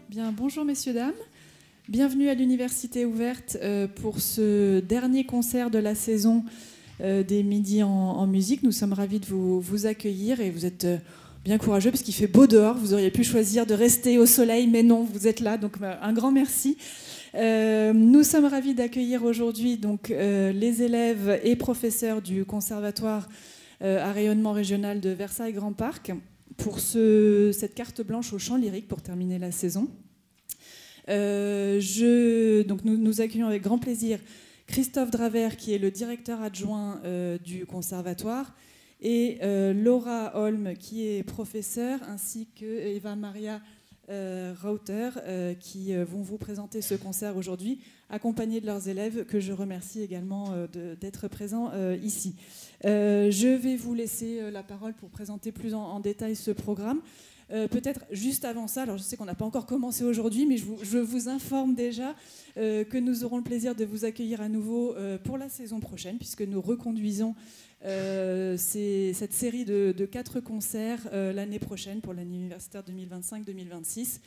Bien, bonjour messieurs, dames. Bienvenue à l'Université ouverte pour ce dernier concert de la saison des Midis en musique. Nous sommes ravis de vous accueillir et vous êtes bien courageux parce qu'il fait beau dehors. Vous auriez pu choisir de rester au soleil, mais non, vous êtes là, donc un grand merci. Nous sommes ravis d'accueillir aujourd'hui donc, les élèves et professeurs du Conservatoire à rayonnement régional de Versailles Grand Parc pour cette carte blanche au chant lyrique pour terminer la saison. Donc nous accueillons avec grand plaisir Christophe Dravert, qui est le directeur adjoint du conservatoire, et Laura Holm, qui est professeure, ainsi que Eva Maria Rauter, qui vont vous présenter ce concert aujourd'hui, accompagnés de leurs élèves, que je remercie également d'être présents ici. Je vais vous laisser la parole pour présenter plus en détail ce programme. Peut-être juste avant ça, alors je sais qu'on n'a pas encore commencé aujourd'hui, mais je vous informe déjà que nous aurons le plaisir de vous accueillir à nouveau pour la saison prochaine, puisque nous reconduisons cette série de 4 concerts l'année prochaine pour l'année universitaire 2025-2026.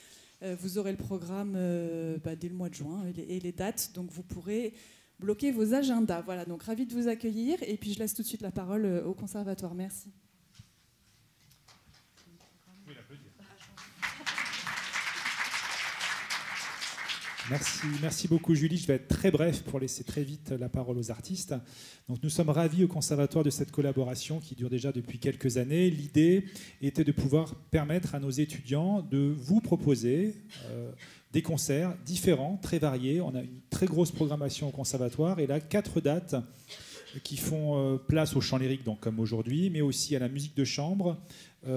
Vous aurez le programme dès le mois de juin et les dates, donc vous pourrez bloquer vos agendas. Voilà, donc ravi de vous accueillir, et puis je laisse tout de suite la parole au conservatoire. Merci. Merci beaucoup Julie. Je vais être très bref pour laisser très vite la parole aux artistes. Donc, nous sommes ravis au Conservatoire de cette collaboration qui dure déjà depuis quelques années. L'idée était de pouvoir permettre à nos étudiants de vous proposer des concerts différents, très variés. On a une très grosse programmation au Conservatoire et là 4 dates qui font place au chant lyrique, donc comme aujourd'hui, mais aussi à la musique de chambre,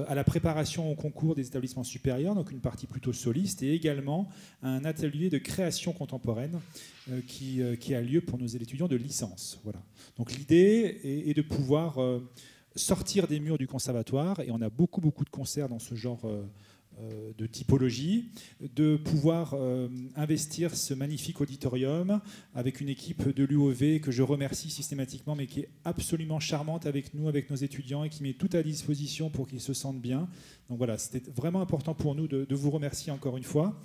à la préparation au concours des établissements supérieurs, donc une partie plutôt soliste, et également un atelier de création contemporaine qui a lieu pour nos étudiants de licence. Voilà. Donc l'idée est de pouvoir sortir des murs du conservatoire, et on a beaucoup de concerts dans ce genre de typologie, de pouvoir investir ce magnifique auditorium avec une équipe de l'UOV que je remercie systématiquement, mais qui est absolument charmante avec nous, avec nos étudiants, et qui met tout à disposition pour qu'ils se sentent bien. Donc voilà, c'était vraiment important pour nous de vous remercier encore une fois.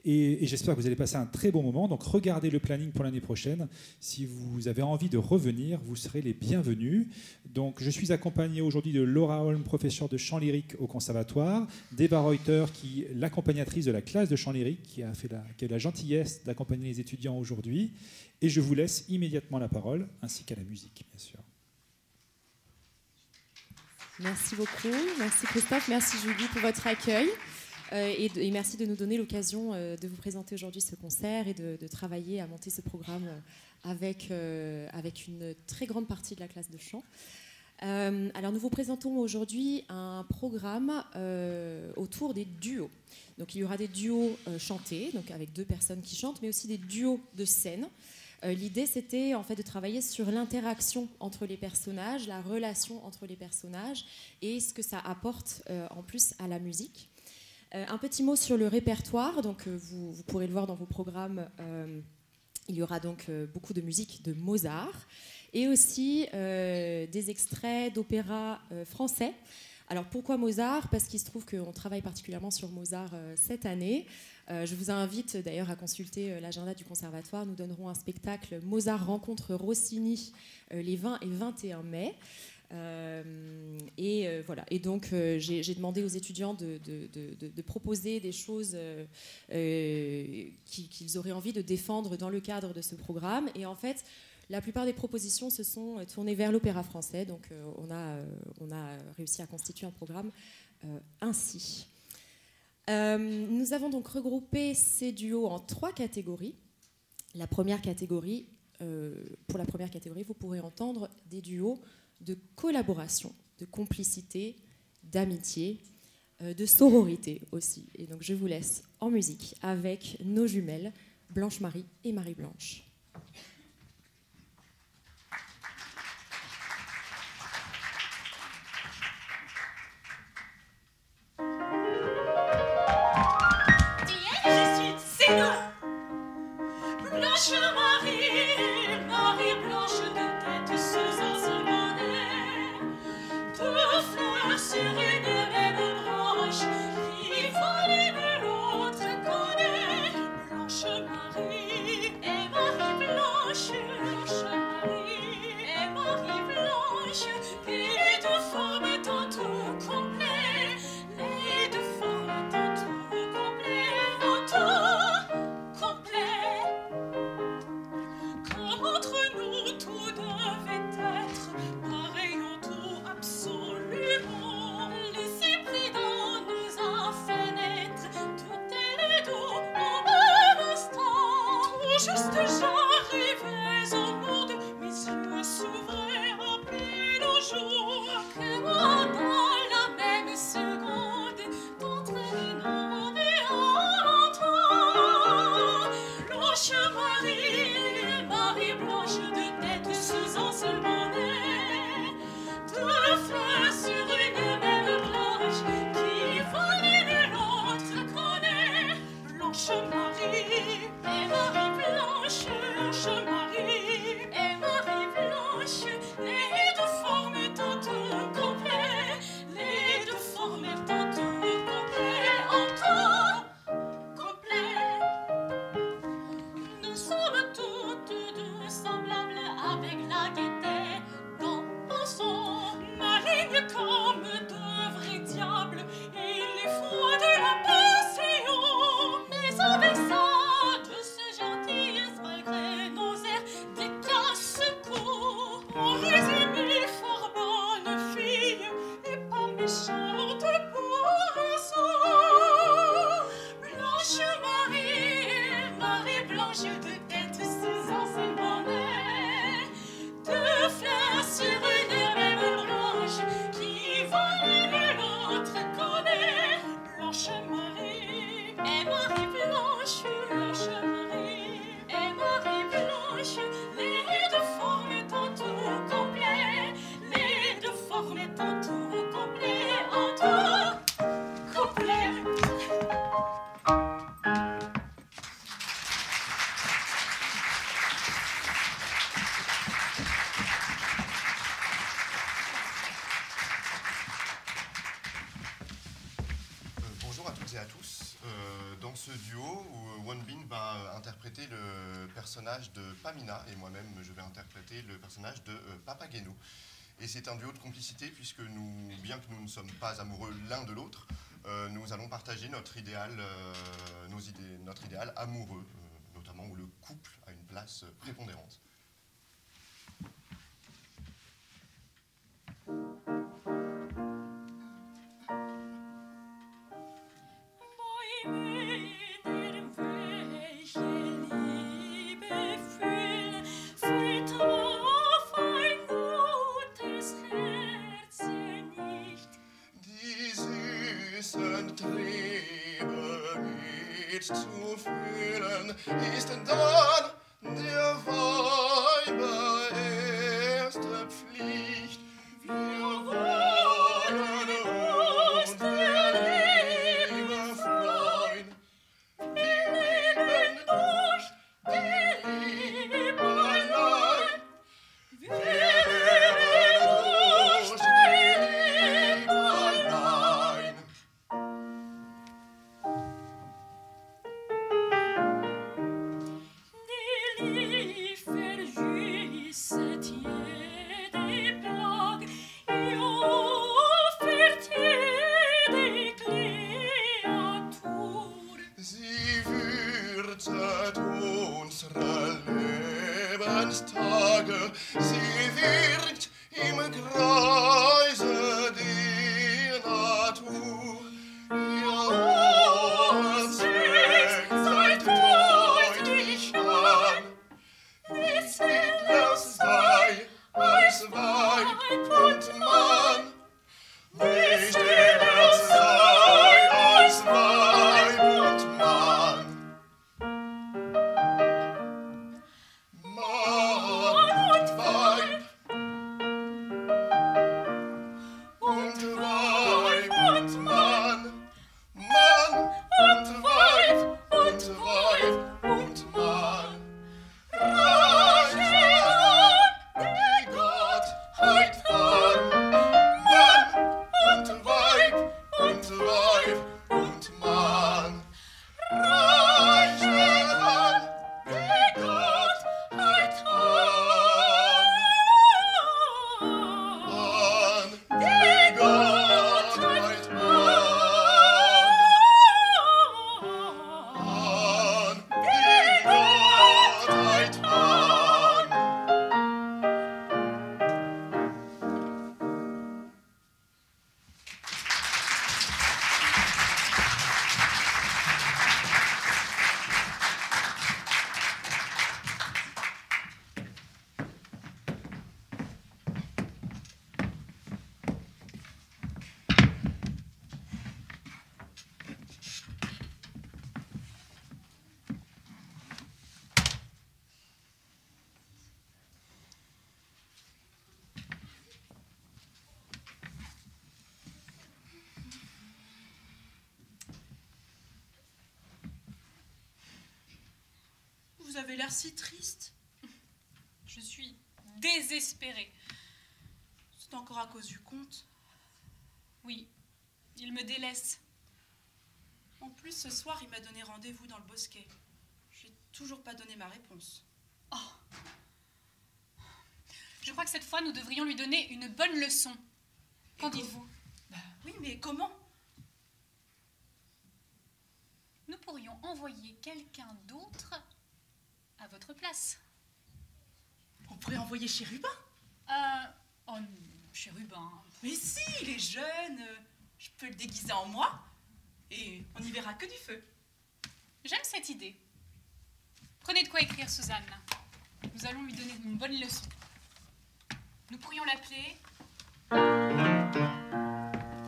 Et j'espère que vous allez passer un très bon moment. Donc regardez le planning pour l'année prochaine. Si vous avez envie de revenir, vous serez les bienvenus. Donc je suis accompagné aujourd'hui de Laura Holm, professeure de chant lyrique au Conservatoire, d'Eva Reuter, qui est l'accompagnatrice de la classe de chant lyrique, qui a eu la gentillesse d'accompagner les étudiants aujourd'hui. Et je vous laisse immédiatement la parole, ainsi qu'à la musique, bien sûr. Merci beaucoup. Merci Christophe, merci Julie pour votre accueil. Et merci de nous donner l'occasion de vous présenter aujourd'hui ce concert et de travailler à monter ce programme avec une très grande partie de la classe de chant. Alors nous vous présentons aujourd'hui un programme autour des duos. Donc il y aura des duos chantés, donc avec 2 personnes qui chantent, mais aussi des duos de scène. L'idée, c'était en fait de travailler sur l'interaction entre les personnages, la relation entre les personnages et ce que ça apporte en plus à la musique. Un petit mot sur le répertoire, donc vous pourrez le voir dans vos programmes, il y aura donc beaucoup de musique de Mozart et aussi des extraits d'opéra français. Alors pourquoi Mozart? Parce qu'il se trouve qu'on travaille particulièrement sur Mozart cette année. Je vous invite d'ailleurs à consulter l'agenda du conservatoire. Nous donnerons un spectacle Mozart rencontre Rossini les 20 et 21 mai. Voilà. Et donc j'ai demandé aux étudiants de proposer des choses qu'ils auraient envie de défendre dans le cadre de ce programme. Et en fait, la plupart des propositions se sont tournées vers l'opéra français. Donc on a réussi à constituer un programme ainsi. Nous avons donc regroupé ces duos en 3 catégories. La première catégorie, pour la première catégorie, vous pourrez entendre des duos de collaboration, de complicité, d'amitié, de sororité aussi. Et donc je vous laisse en musique avec nos jumelles, Blanche-Marie et Marie-Blanche. De Pamina et moi-même je vais interpréter le personnage de Papageno. Et c'est un duo de complicité puisque nous, bien que nous ne sommes pas amoureux l'un de l'autre, nous allons partager notre idéal, notre idéal amoureux, notamment où le couple a une place prépondérante. Zu fühlen, ist dann der Weiber erste Pflicht. Wir wollen uns der Liebe freuen. Wir leben durch die Liebe allein. Wir leben durch die Liebe allein. avez l'air si triste. Je suis désespérée. C'est encore à cause du comte. Oui, il me délaisse. En plus, ce soir, il m'a donné rendez-vous dans le bosquet. J'ai toujours pas donné ma réponse. Oh. Je crois que cette fois, nous devrions lui donner une bonne leçon. Qu'en dites-vous? Bah oui, mais comment? Nous pourrions envoyer quelqu'un d'autre à votre place. On pourrait envoyer Chérubin. Oh, Chérubin. Mais si, il est jeune. Je peux le déguiser en moi. Et on n'y verra que du feu. J'aime cette idée. Prenez de quoi écrire, Suzanne. Nous allons lui donner une bonne leçon. Nous pourrions l'appeler...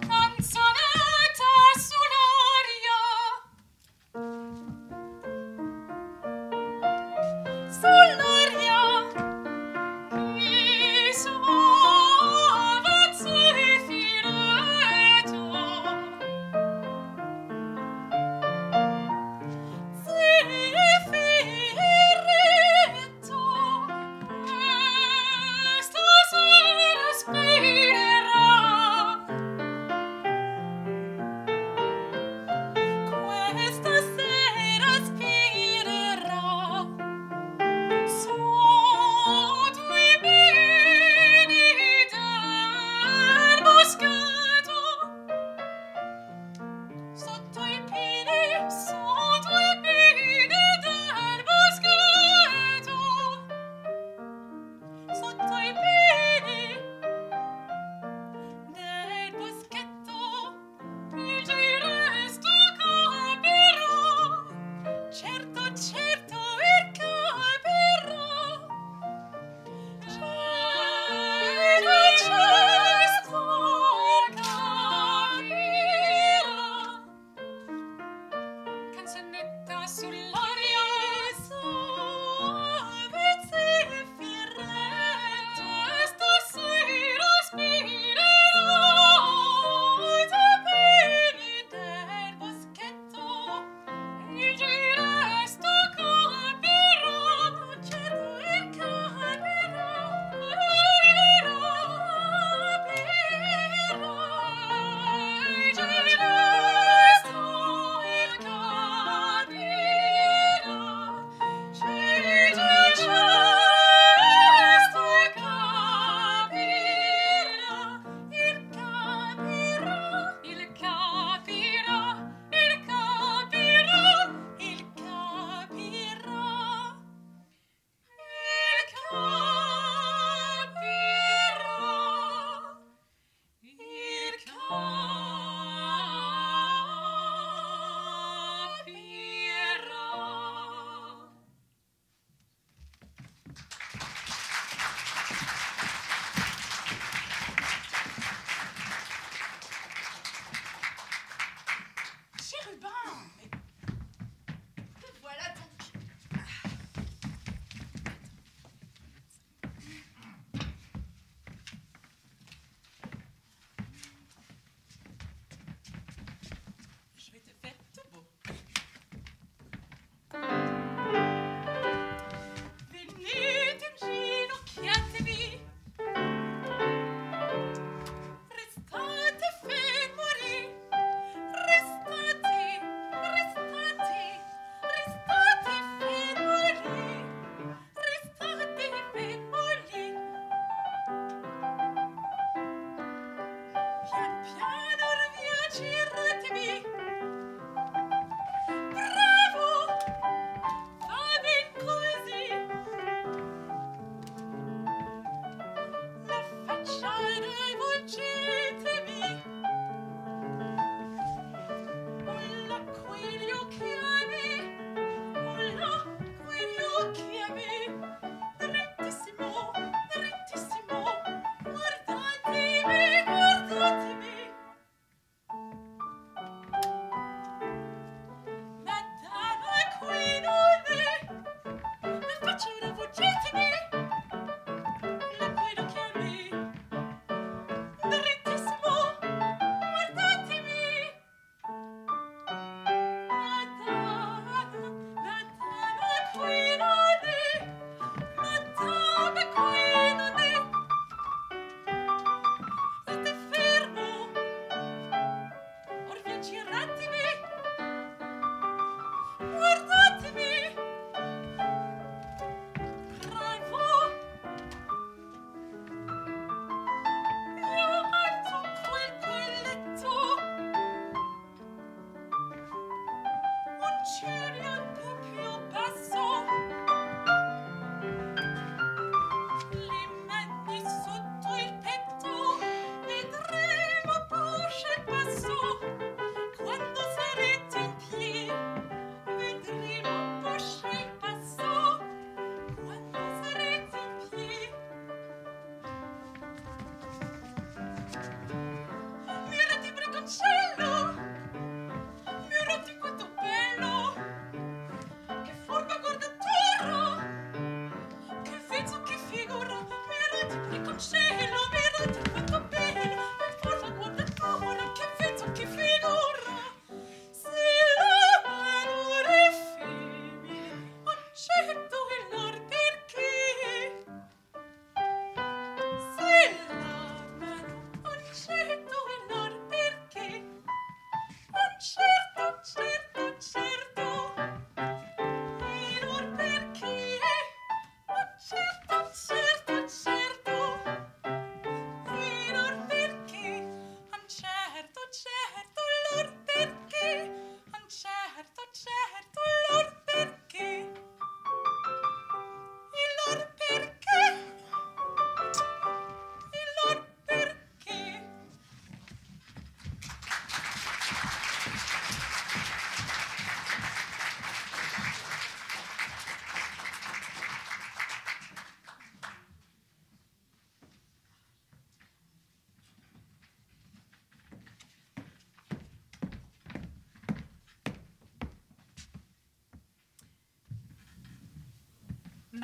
Canzonetta sull'aria. Sull'aria che suava zeffiretto. Zeffiretto, questa sera spirerà.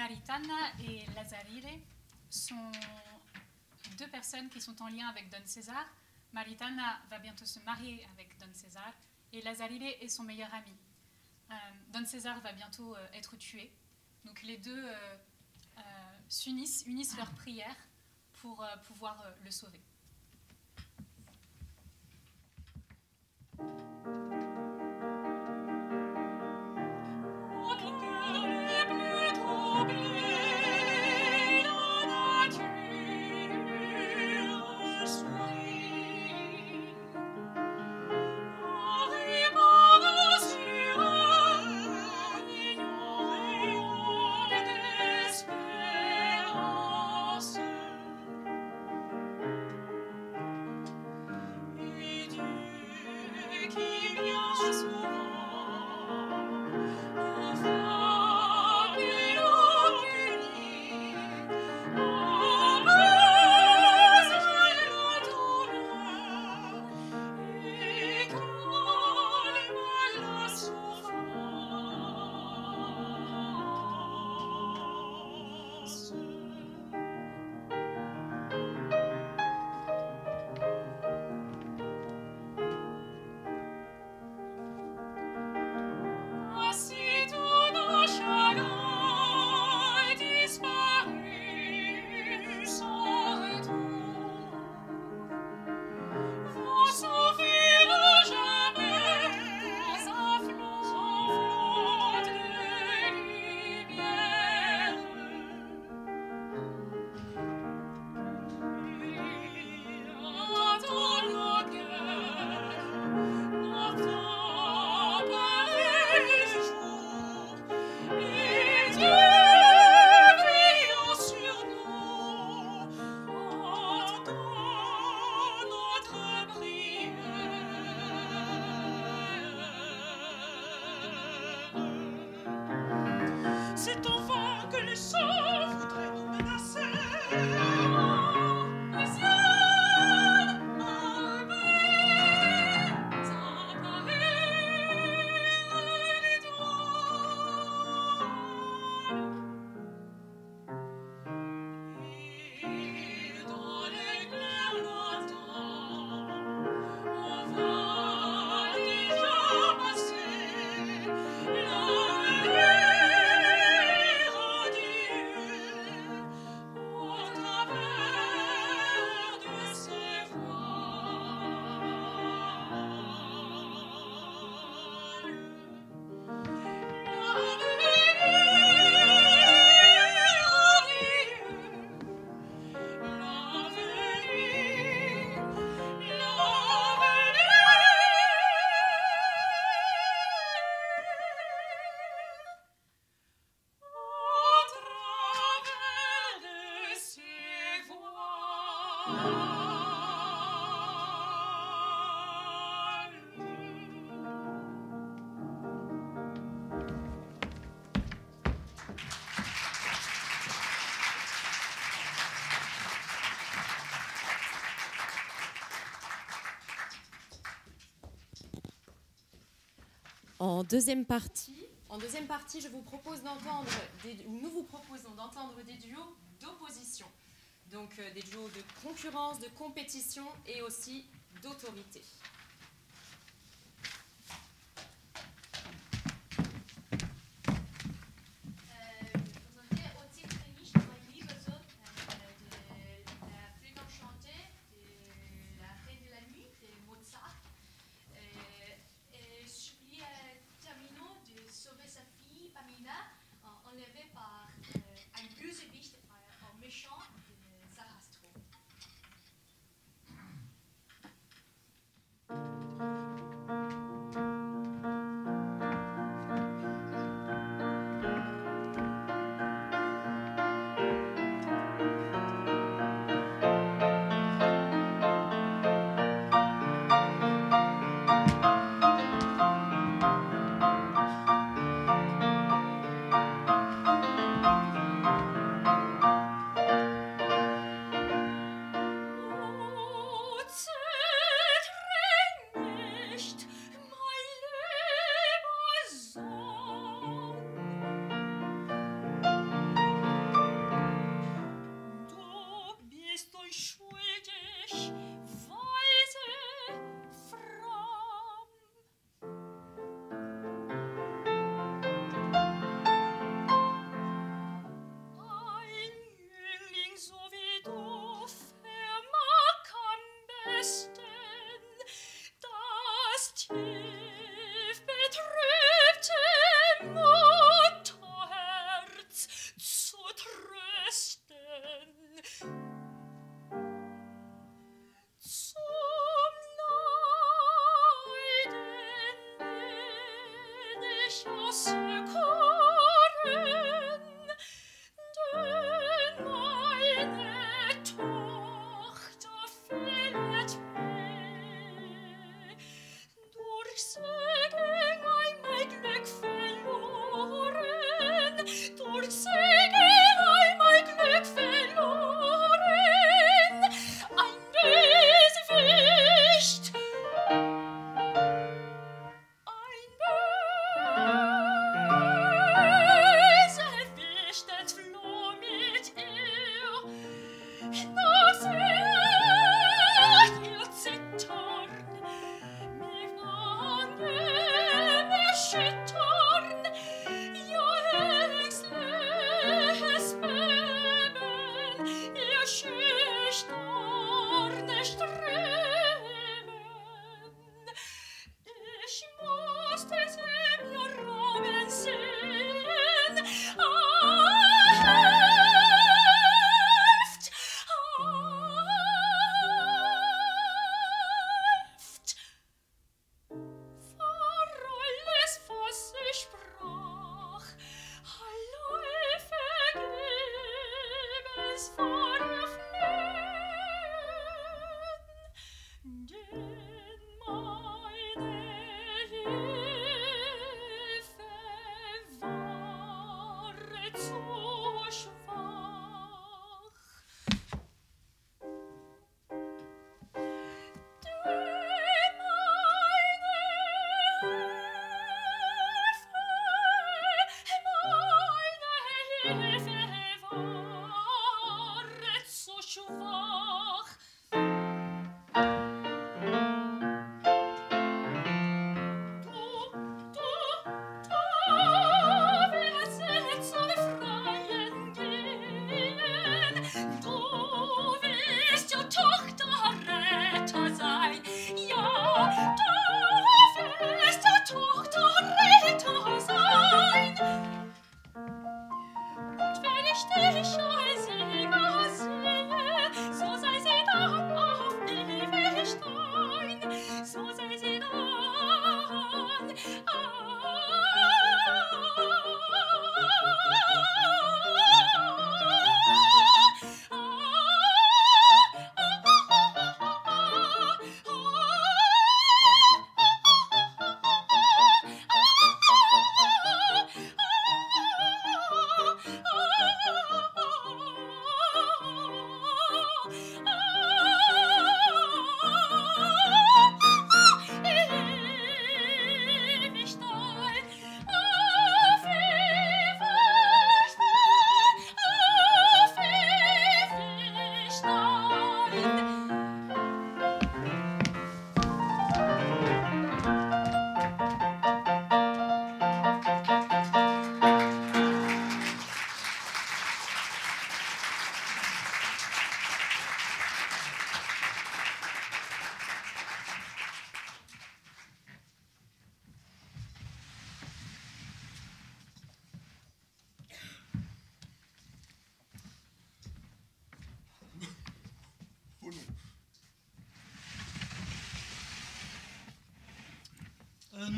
Maritana et Lazarile sont deux personnes qui sont en lien avec Don César. Maritana va bientôt se marier avec Don César et Lazarile est son meilleur ami. Don César va bientôt être tué. Donc les deux unissent leurs prières pour pouvoir le sauver. En deuxième partie, je vous propose nous vous proposons d'entendre des duos d'opposition. Donc des duos de concurrence, de compétition et aussi d'autorité. Enlevé par un Bösewicht, un méchant de Sarastro.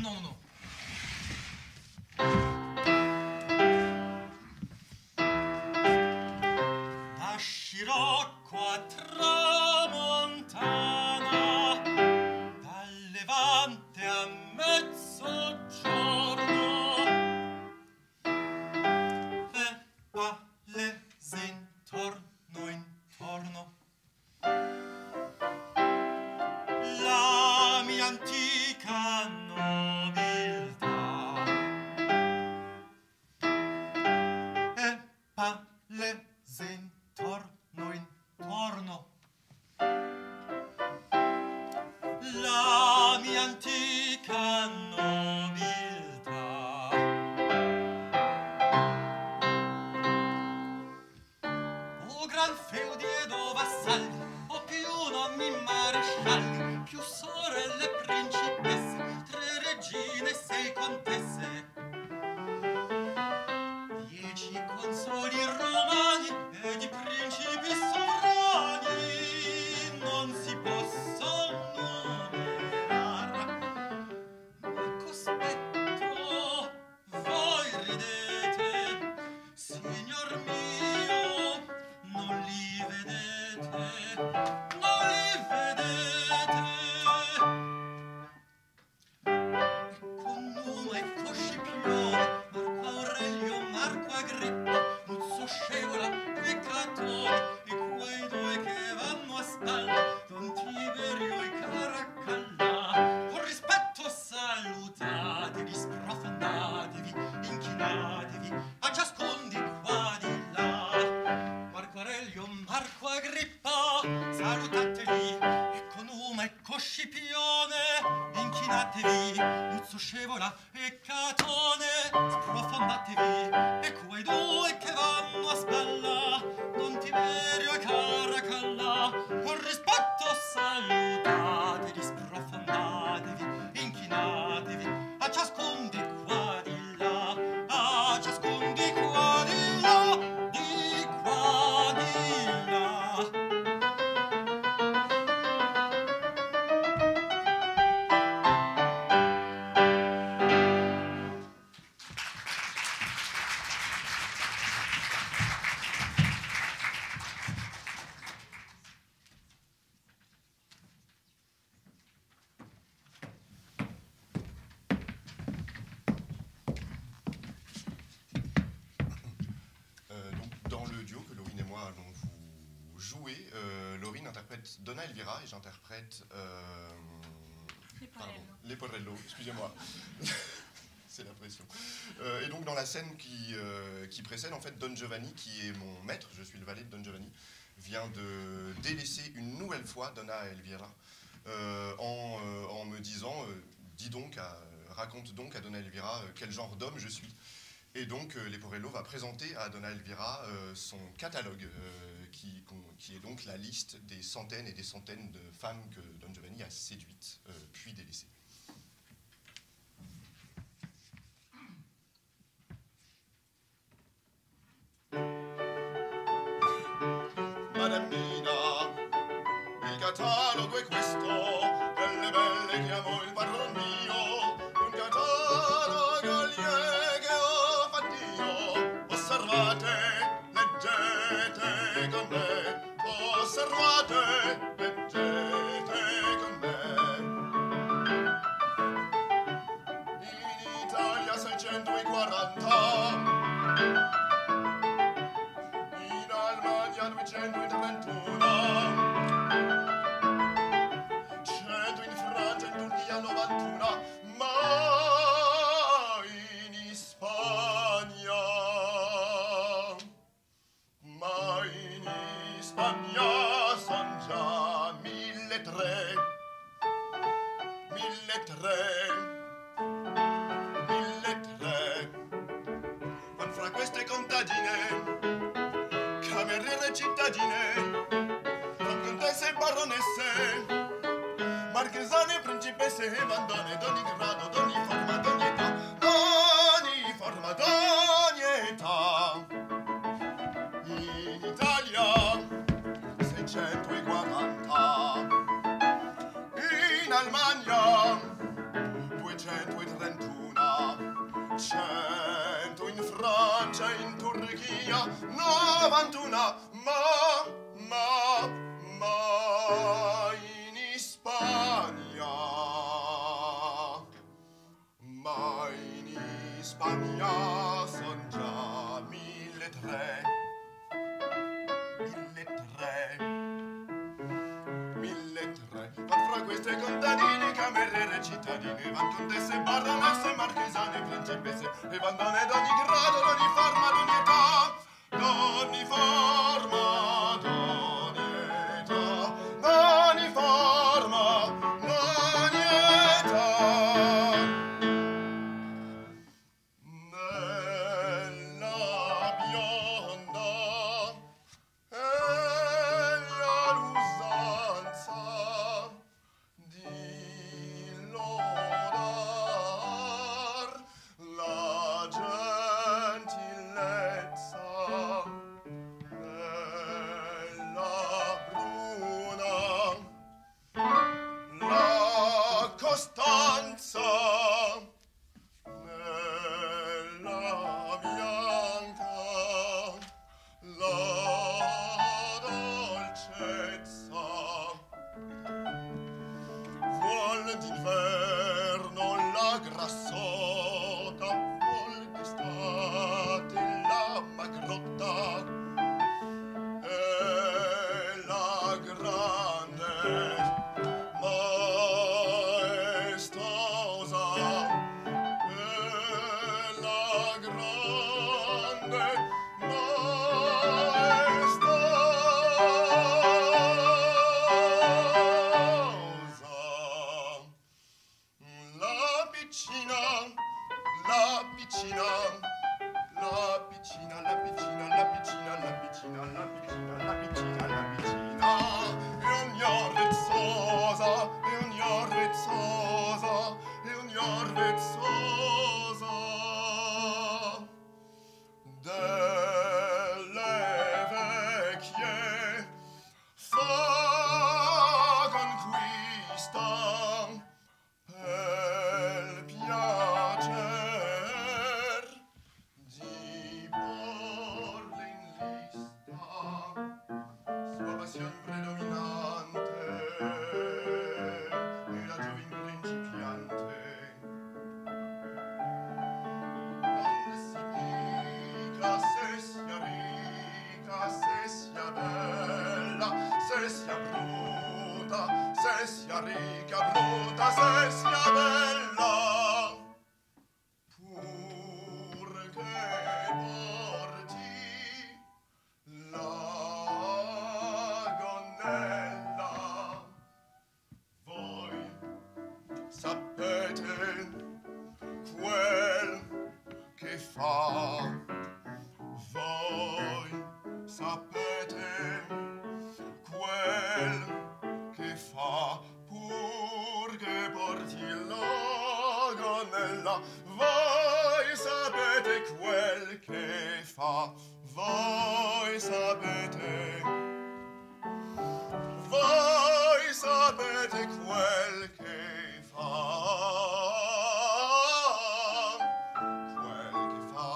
Non, non. Da Scirocco a Tramontana, dal Levante a mezzogiorno, e palese intorno intorno. La mia antica nobiltà è palese intorno intorno. La mia antica nobiltà. O gran feudi ed o vassalli, o più nonni marescialli, più sorelle principesse, 3 regine e 6 contesse, 10 consoli romani ed i principi sovrani non si possono numerar. Ma cospetto voi ridete, signor mio, non li vedete, non li vedete. E con Numa e Coscipione, Marco Aurelio, Marco Agrippa, Muzio Scevola e Catone, e quei 2 che vanno a spalla, Don Tiberio e Caracalla, con rispetto salutatevi, sprofondatevi, inchinatevi a ciascun di qua di là. Marco Aurelio, Marco Agrippa, salutateli, e con Numa e Coscipione, inchinatevi, Muzio Scevola e Catone, sprofondatevi, e quei 2 che vanno a spalla, Don Tiberio e Caracalla, con rispetto salutatevi, sprofondatevi, inchinatevi a ciascun di qua di là, a ciascun di qua di là, di qua di là. Donc, dans le duo que Laurine et moi allons vous jouer, Laurine interprète Donna Elvira et j'interprète Leporello, excusez-moi. C'est la pression. Et donc dans la scène qui précède, en fait, Don Giovanni, qui est mon maître, je suis le valet de Don Giovanni, vient de délaisser une nouvelle fois Donna Elvira en me disant dis donc, raconte donc à Donna Elvira quel genre d'homme je suis. Et donc Leporello va présenter à Donna Elvira son catalogue, qui est donc la liste des centaines et des centaines de femmes que Don Giovanni a séduites, puis délaissées. Madame Mina, il catalogo è questo, delle belle che amo il padron mio, un catalogo lieve che ho fatto io. Osservate, leggete con me, osservate, leggete con me. In Italia 640, in Almania 231, 100 in Francia, in Turchia 91, ma in Spagna, son già 1300, 1300. Ma fra queste contadine, cameriere cittadine, con contesse e baronesse, marchesane, principesse e mandone d'ogni grado, d'ogni forma, d'ogni età, d'ogni forma, d'ogni età. In Italia 640, in Almania 230. mia, 91, ma in Spagna, ma in Spagna son già 1.300. 1.300. Van fra queste contadine, cameriere cittadine, van contesse, baronesse, marchesane, principesse, e van donne d'ogni grado, d'ogni forma, d'ogni età, d'ogni forma, d'ogni età, d'ogni forma, d'ogni età. Nella bionda e la l'usanza di lodar la gentilezza nella bruna, la costanza nella bianca, la dolcezza. Vuol d'inverno la grassota, vuol d'estate la magrotta, e la grande maestosa, e la grande maestosa. La piccina, la piccina, la piccina, la piccina, la piccina, la piccina, la piccina, la piccina, la piccina, e ogni vezzosa, e ogni vezzosa, e ogni vezzosa delle vecchie fa conquista per piacer di porle in lista sua passion predominante e la giovin principiante. Non si dica se sia ricca, se sia bella, se sia bruta, se sia ricca, bruta, se sia bella, pur che porti la gonnella. Voi sapete quel che fa, voi sapete quel che fa, pur che porti la gonnella. Voi sapete quel che fa, voi sapete, voi sapete quel che fa, quel che fa,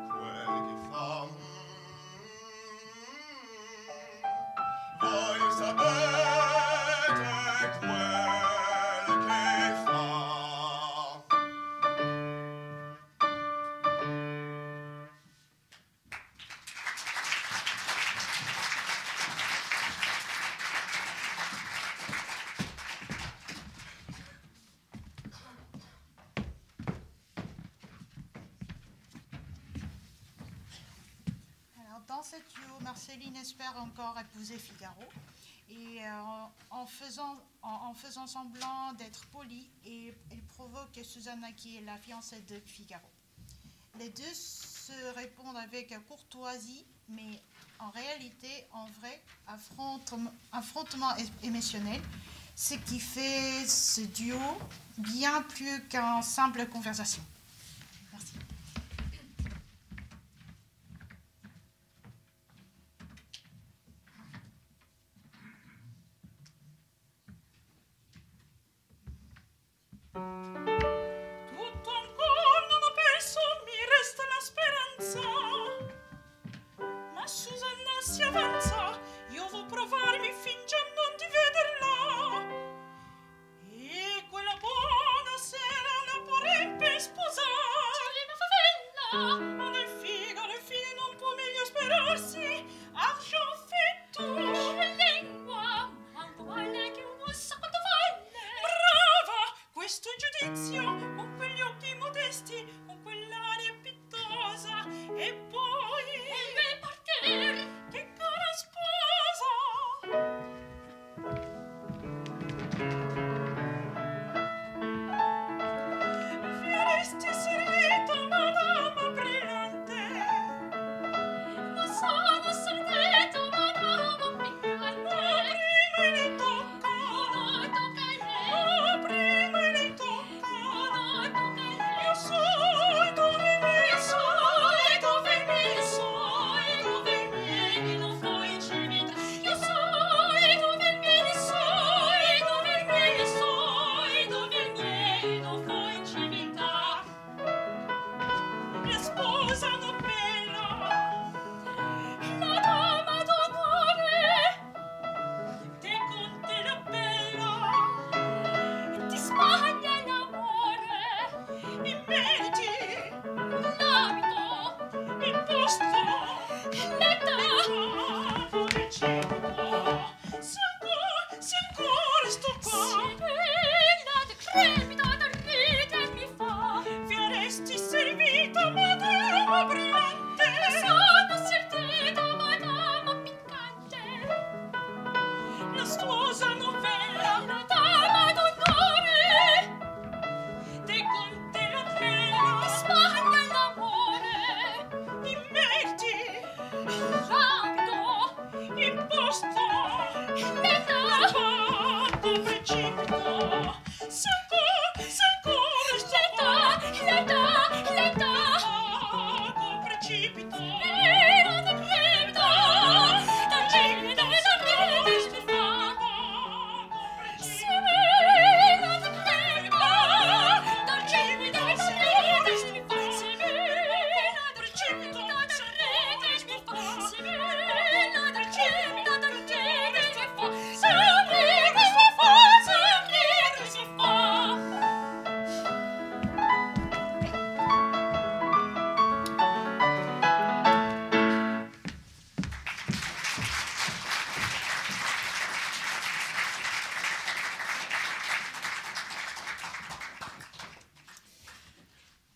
quel che fa. Voi sapete quel che fa. Alors, dans cette duo, Marceline espère encore épouser Figaro. Et en faisant semblant d'être polie, et elle provoque Susanna, qui est la fiancée de Figaro. Les deux se répondent avec courtoisie, mais en réalité, en vrai, affrontement émotionnel, ce qui fait ce duo bien plus qu'une simple conversation. Merci. Tutto un po' non penso mio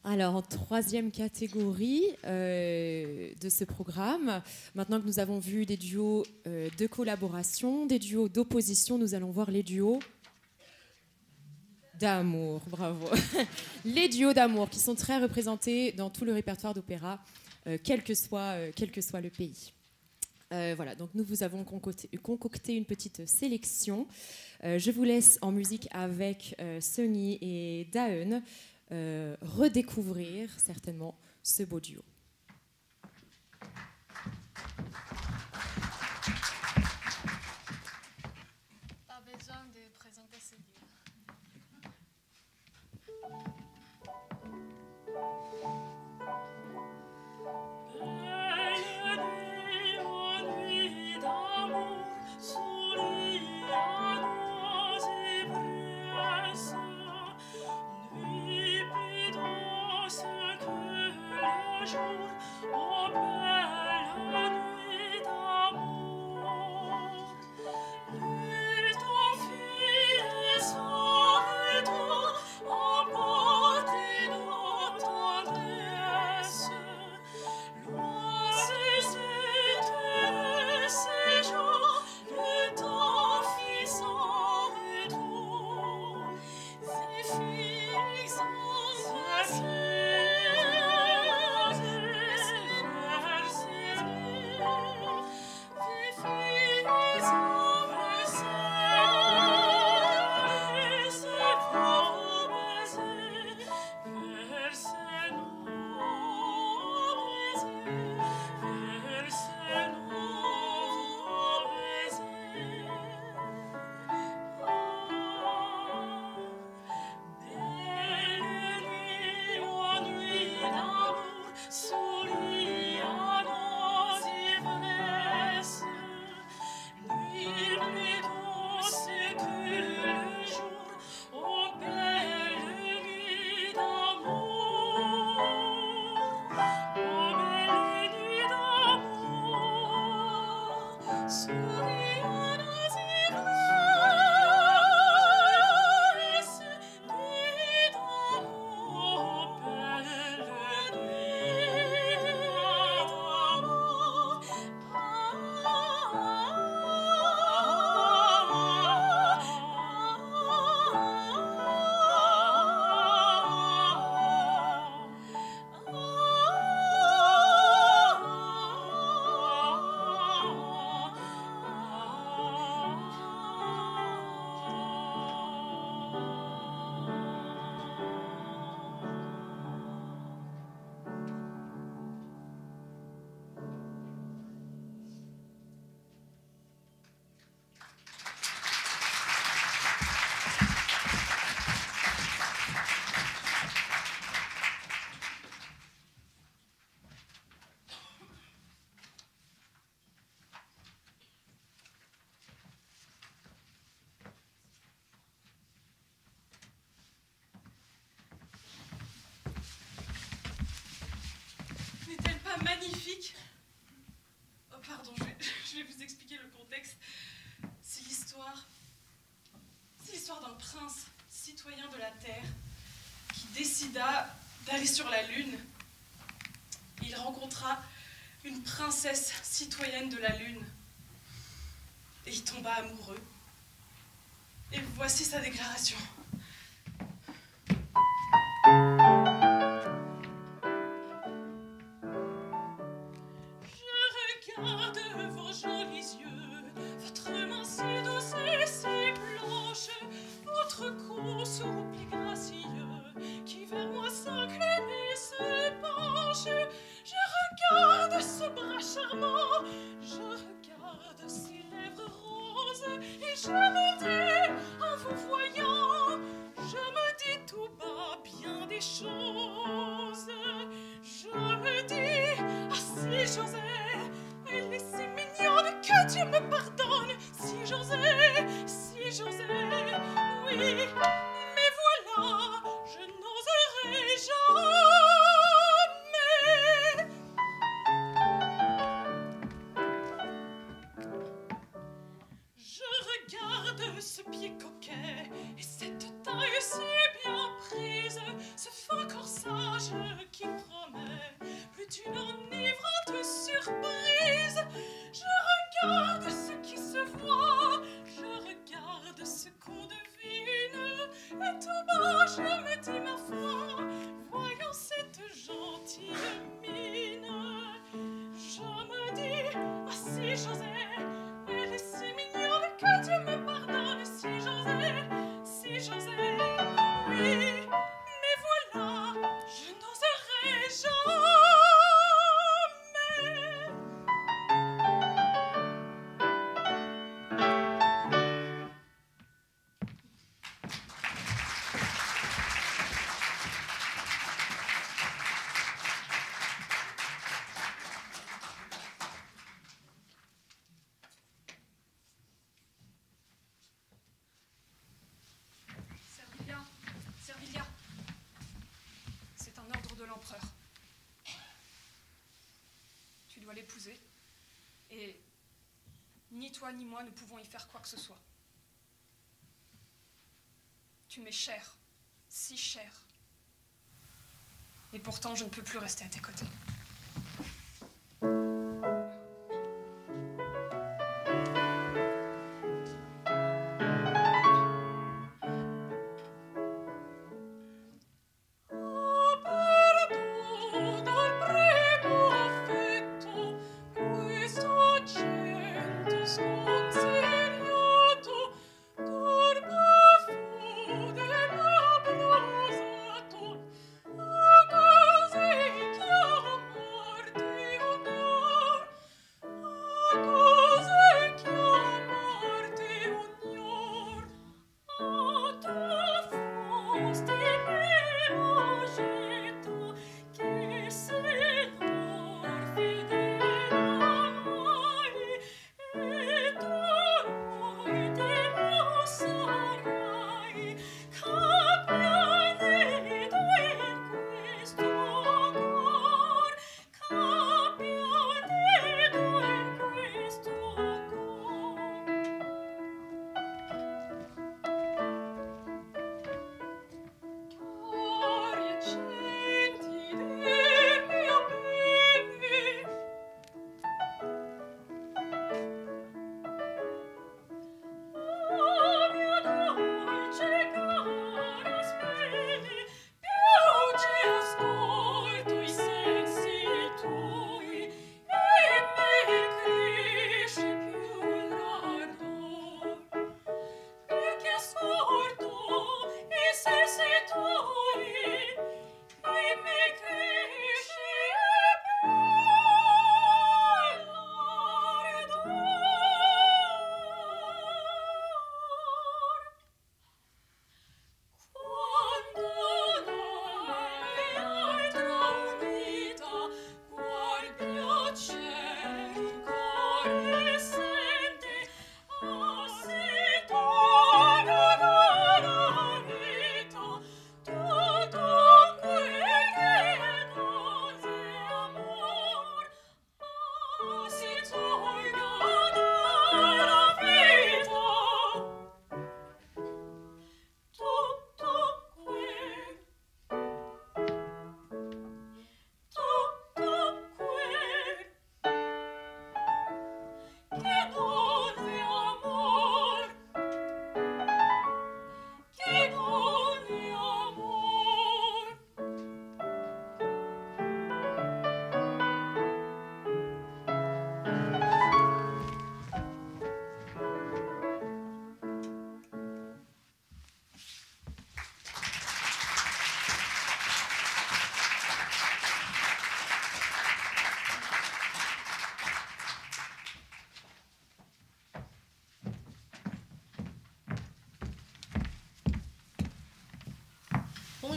Alors, en troisième catégorie de ce programme, maintenant que nous avons vu des duos de collaboration, des duos d'opposition, nous allons voir les duos d'amour. Bravo. Les duos d'amour qui sont très représentés dans tout le répertoire d'opéra, quel que soit le pays. Voilà, donc nous vous avons concocté une petite sélection. Je vous laisse en musique avec Sunny et Daeun redécouvrir certainement ce beau duo. Pas besoin de présenter ce duo. Magnifique. Oh, pardon, je vais vous expliquer le contexte. C'est l'histoire l'histoire d'un prince citoyen de la Terre qui décida d'aller sur la Lune. Il rencontra une princesse citoyenne de la Lune et il tomba amoureux. Et voici sa déclaration. Je regarde vos jolis yeux, votre main si douce et si blanche, votre cou souple et gracieux, qui vers moi s'incline et se penche. Je regarde ce bras charmant, je regarde ces lèvres roses, et je me dis, en vous voyant, je me dis tout bas bien des choses. Je me dis, ah si j'osais, elle est si mignonne, que Dieu me pardonne. Si j'osais, oui, mais voilà, je n'oserais jamais. Je regarde ce pied coquet et cette taille si bien prise, ce fin corsage qui promet plus d'une enivrante surprise. Je regarde ce qui se voit, je regarde ce qu'on devine, et tout bas je me dis ma foi, voyons cette gentille mine. Je me dis, ah si j'osais, elle est si mignonne, que Dieu me pardonne. Si j'osais, oui, mais voilà, je n'oserais jamais. Servilia, c'est un ordre de l'empereur. Tu dois l'épouser, et ni toi ni moi ne pouvons y faire quoi que ce soit. Tu m'es cher, si cher, et pourtant je ne peux plus rester à tes côtés.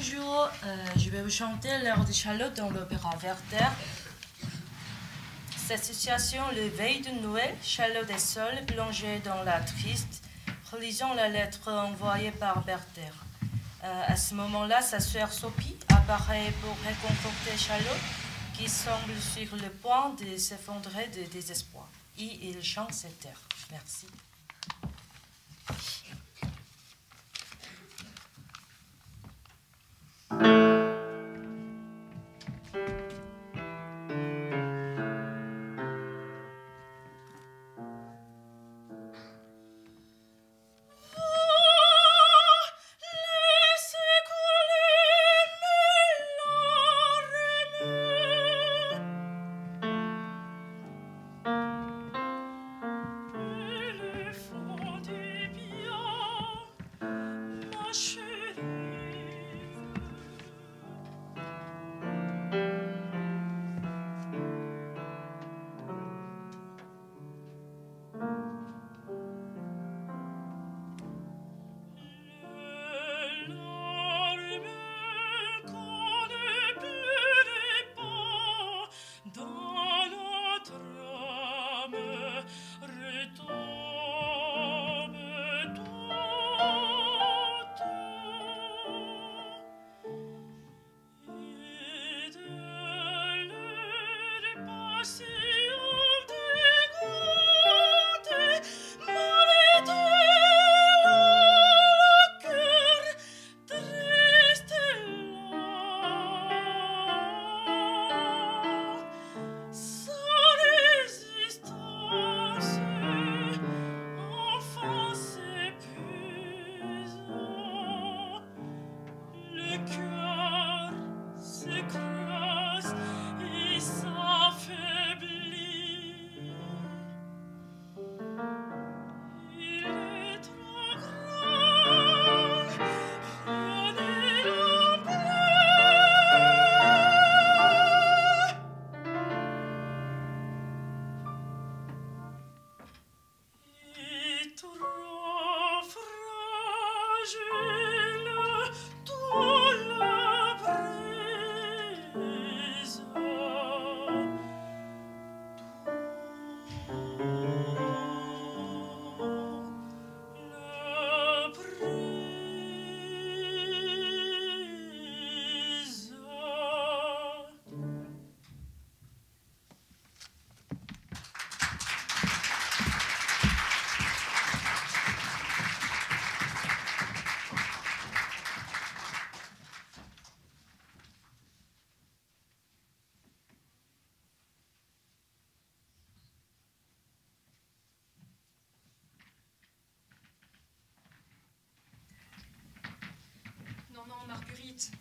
Bonjour, je vais vous chanter l'air de Charlotte dans l'opéra Werther. Cette situation, le veille de Noël, Charlotte est seule, plongée dans la triste, relisant la lettre envoyée par Werther. À ce moment-là, sa sœur Sophie apparaît pour réconforter Charlotte, qui semble sur le point de s'effondrer de désespoir. Et il chante cet air. Merci.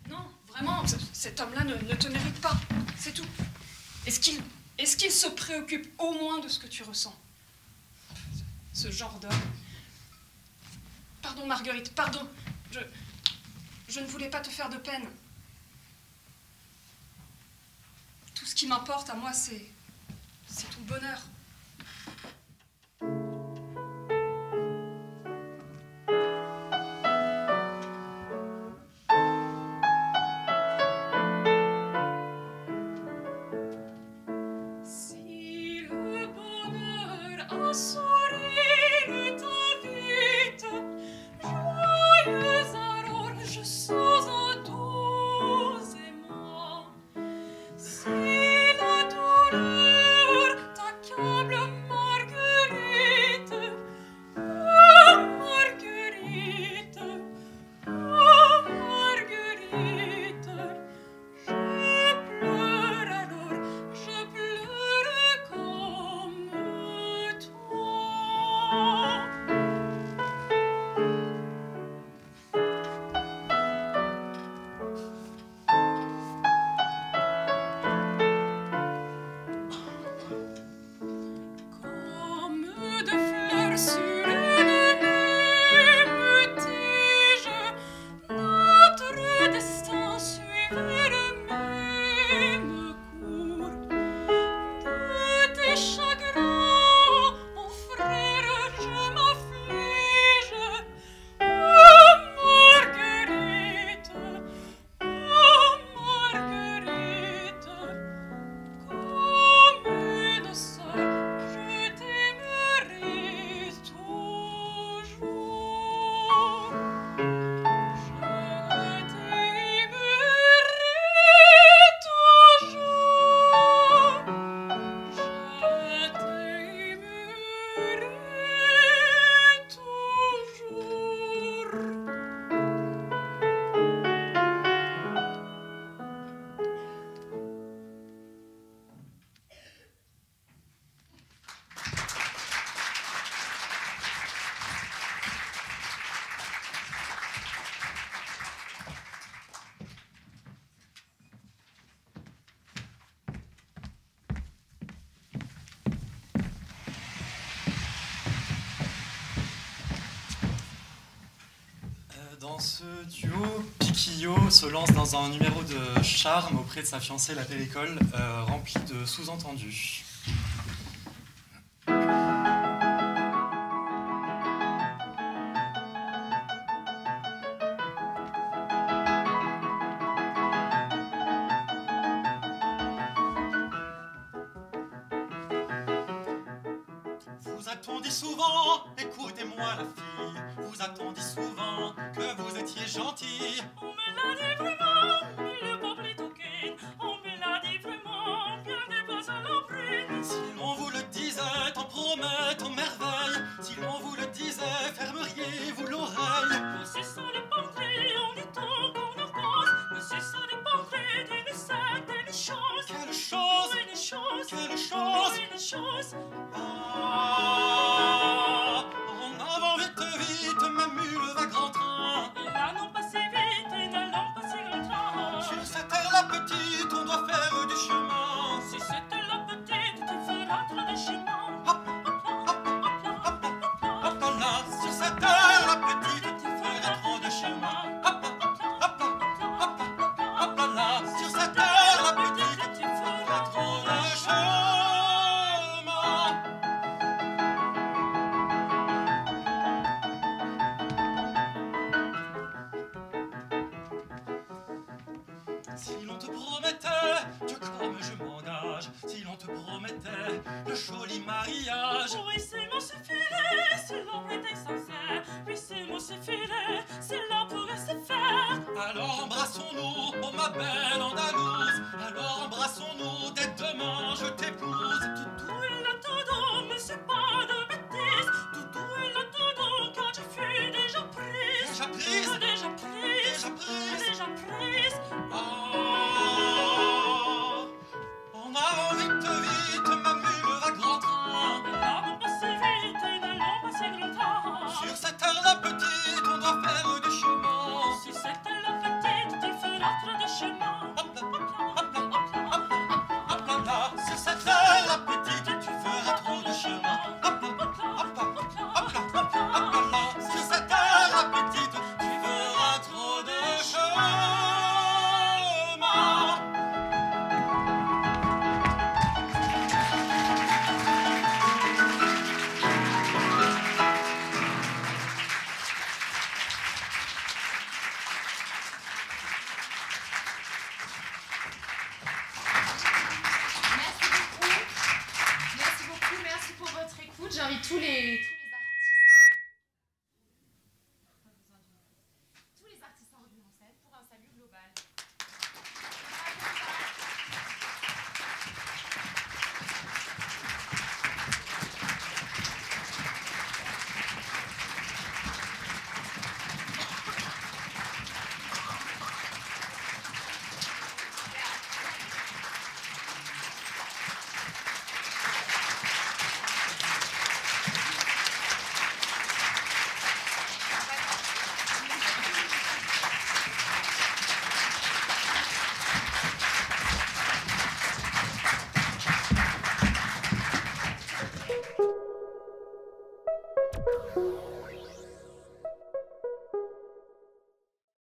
Non, vraiment, cet homme-là ne te mérite pas. C'est tout. Est-ce qu'il se préoccupe au moins de ce que tu ressens? Ce genre d'homme. Pardon, Marguerite, pardon. Je ne voulais pas te faire de peine. Tout ce qui m'importe à moi, c'est ton bonheur. Ta Dans ce duo, Piquillo se lance dans un numéro de charme auprès de sa fiancée, la belle école, rempli de sous-entendus. Vous a-t-on dit souvent, écoutez-moi la fille, vous a-t-on dit souvent que vous étiez gentil? On me l'a dit vraiment, mais le pauvre est toqué. On me l'a dit vraiment, bien des pas à l'abri. Si l'on vous le disait, en promettant merveille, si l'on vous le disait, fermeriez-vous l'oreille? Mais c'est ça le portrait, on dit tant qu'on en pense. Mais c'est ça le portrait d'une secte, d'une chose. Quelle chose, Une chose, quelle chose, une chose. En avant, vite, vite, ma mule va grand train. N'allons pas si vite et n'allons pas si grand train. Sur cette terre-là petite, on doit faire du chemin. Si c'était la petite, tu feras trop de chemin. Hop là, sur cette terre-là petite, tu feras trop de chemin. Hop là, sur cette terre-là petite, tu feras trop de chemin. Si l'on te promettait, Dieu comme je m'engage, si l'on te promettait le joli mariage. Oui, c'est mon suffirait, si l'on était sincère. Oui, c'est mon suffirait, cela pourrait se faire. Alors embrassons-nous, oh ma belle Andalouse. Alors embrassons-nous, dès demain je t'épouse. Toutou et l'attendant, mais c'est pas de bêtises. Toutou et l'attendant, car je suis déjà prise. Déjà prise, Déjà prise, déjà prise. déjà prise. En avant, vite, vite, ma mule va grand train. N'allons pas si vite et n'allons pas si grand train. Sur cette terre-là petite, on doit faire du chemin. Si c'était la petite, tu feras trop de chemin. Hop là, sur cette terre-là petite, tu feras trop de chemin. Hop là, sur cette terre-là petite, tu feras trop de chemin. Merci beaucoup, merci pour votre écoute. J'invite tous les artistes à revenir en scène pour un salut global. Thank you.